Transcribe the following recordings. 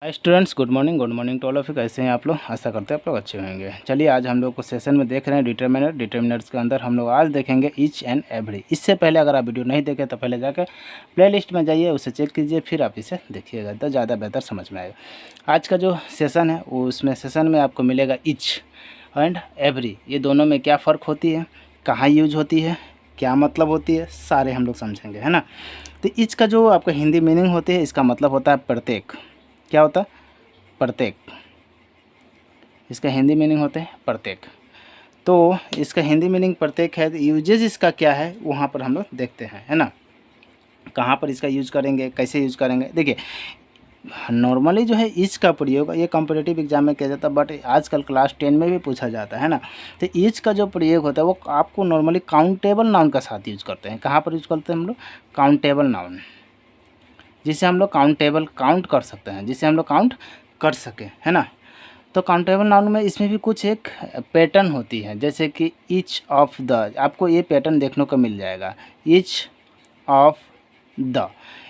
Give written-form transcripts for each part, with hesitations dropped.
Hi students, good morning to all of you. कैसे हैं आप लोग? आशा करते हैं आप लोग अच्छे होंगे। चलिए आज हम लोग को सेशन में देख रहे हैं डिटरमिनर्स के अंदर हम लोग आज देखेंगे ईच एंड एवरी। इससे पहले अगर आप वीडियो नहीं देखें तो पहले जाकर प्लेलिस्ट में जाइए, उसे चेक कीजिए, फिर आप इसे देखिएगा तो ज़्यादा बेहतर समझ में आएगा। आज का जो सेशन है वो उसमें सेशन में आपको मिलेगा ईच एंड एवरी, ये दोनों में क्या फ़र्क होती है, कहाँ यूज होती है, क्या मतलब होती है, सारे हम लोग समझेंगे, है ना। तो ईच का जो आपका हिंदी मीनिंग होती है, इसका मतलब होता है प्रत्येक। क्या होता है? प्रत्येक। इसका हिंदी मीनिंग होते हैं प्रत्येक। तो इसका हिंदी मीनिंग प्रत्येक है। यूजेज इसका क्या है वहाँ पर हम लोग देखते हैं, है ना। कहाँ पर इसका यूज करेंगे, कैसे यूज करेंगे। देखिए नॉर्मली जो है ईच का प्रयोग ये कॉम्पिटिटिव एग्जाम में किया जाता है, बट आजकल क्लास 10 में भी पूछा जाता है ना। तो ईच का जो प्रयोग होता है वो आपको नॉर्मली काउंटेबल नाउन का साथ यूज करते हैं। कहाँ पर यूज करते हैं हम लोग? काउंटेबल नाउन, जिसे हम लोग काउंट कर सकते हैं, जिसे हम लोग काउंट कर सके, है ना। तो काउंटेबल नाउन में इसमें भी कुछ एक पैटर्न होती है, जैसे कि ईच ऑफ द, आपको ये पैटर्न देखने को मिल जाएगा। ईच ऑफ द,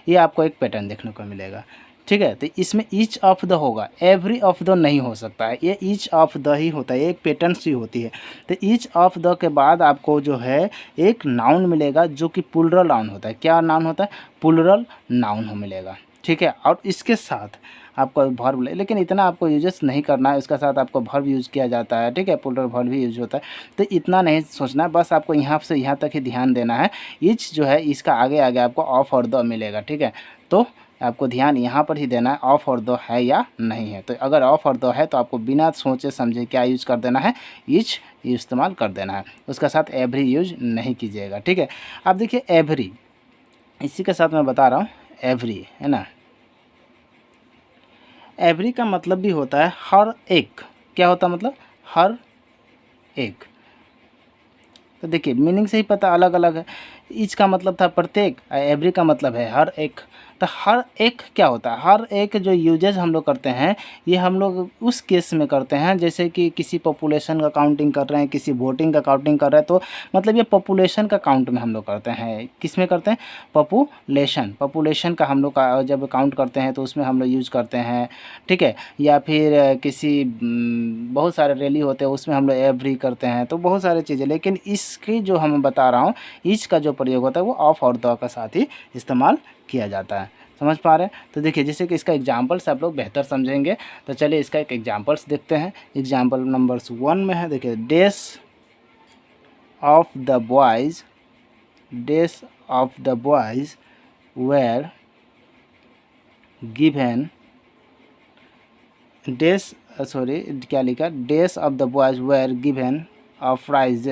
ये आपको एक पैटर्न देखने को मिलेगा, ठीक है। तो इसमें ईच ऑफ द होगा, एवरी ऑफ द नहीं हो सकता है, ये ईच ऑफ द ही होता है, ये एक पैटर्न सी होती है। तो ईच ऑफ द के बाद आपको जो है एक नाउन मिलेगा जो कि प्लूरल नाउन होता है। क्या नाउन होता है? प्लूरल नाउन मिलेगा, ठीक है। और इसके साथ आपको वर्ब, लेकिन इतना आपको यूजेस नहीं करना है, इसके साथ आपको वर्ब यूज़ किया जाता है, ठीक है। प्लूरल वर्ब भी यूज होता है, तो इतना नहीं सोचना है, बस आपको यहाँ से यहाँ तक ही ध्यान देना है। ईच जो है इसका आगे आगे आपको ऑफ और द मिलेगा, ठीक है। तो आपको ध्यान यहाँ पर ही देना है, ऑफ और दो है या नहीं है। तो अगर ऑफ और दो है तो आपको बिना सोचे समझे क्या यूज कर देना है? ईच इस्तेमाल कर देना है, उसके साथ एवरी यूज नहीं कीजिएगा, ठीक है। अब देखिए एवरी, इसी के साथ मैं बता रहा हूँ एवरी, है ना। एवरी का मतलब भी होता है हर एक। क्या होता है मतलब? हर एक। तो देखिए मीनिंग से ही पता अलग अलग है। ईच का मतलब था प्रत्येक, एवरी का मतलब है हर एक। तो हर एक क्या होता है? हर एक जो यूजेज हम लोग करते हैं ये हम लोग उस केस में करते हैं जैसे कि किसी पॉपुलेशन का काउंटिंग कर रहे हैं, किसी वोटिंग का काउंटिंग कर रहे हैं, तो मतलब ये पॉपुलेशन का काउंट में हम लोग करते हैं। किस में करते हैं? पॉपुलेशन का हम लोग का जब काउंट करते हैं तो उसमें हम लोग यूज़ करते हैं, ठीक है। या फिर किसी बहुत सारे रैली होते हैं उसमें हम लोग एवरी करते हैं, तो बहुत सारी चीज़ें। लेकिन इसकी जो हम बता रहा हूँ ईच का जो प्रयोग होता है वो ऑफ और द का साथ ही इस्तेमाल किया जाता है। समझ पा रहे हैं? तो देखिए जैसे कि इसका एग्जाम्पल्स आप लोग बेहतर समझेंगे, तो चलिए इसका एक एग्जाम्पल्स देखते हैं। एग्जाम्पल नंबर 1 में है, देखिए days of the boys, days of the boys were given, days sorry क्या लिखा, days of the boys were given a prize,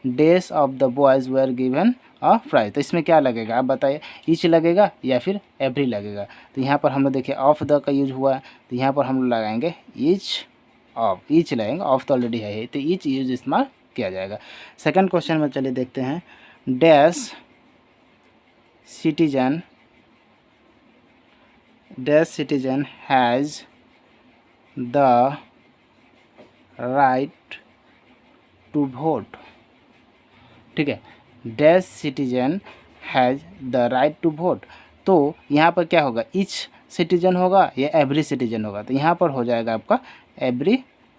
days of the boys were given a prize. तो इसमें क्या लगेगा आप बताइए? ईच लगेगा या फिर एवरी लगेगा? तो यहाँ पर हम लोग देखिए ऑफ द का यूज हुआ है, तो यहाँ पर हम लोग लगाएंगे ईच ऑफ, ईच लगाएंगे, ऑफ तो ऑलरेडी है तो ईच यूज इस्तेमाल किया जाएगा। सेकंड क्वेश्चन में चलिए देखते हैं। Dash citizen has the right to vote, ठीक है। Dash citizen has the right to vote, तो यहाँ पर क्या होगा? ईच सिटीजन होगा या एवरी सिटीजन होगा? तो यहाँ पर हो जाएगा आपका every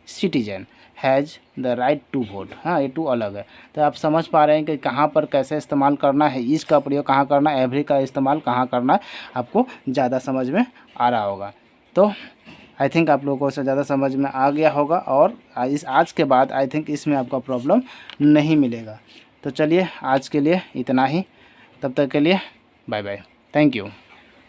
citizen has the right to vote. हाँ, ये टू अलग है। तो आप समझ पा रहे हैं कि कहाँ पर कैसे इस्तेमाल करना है, ईच का प्रयोग कहाँ करना है, एवरी का इस्तेमाल कहाँ करना है, आपको ज़्यादा समझ में आ रहा होगा। तो आई थिंक आप लोगों को से ज़्यादा समझ में आ गया होगा, और इस आज के बाद आई थिंक इसमें आपका प्रॉब्लम नहीं मिलेगा। तो चलिए आज के लिए इतना ही, तब तक के लिए बाय बाय, थैंक यू।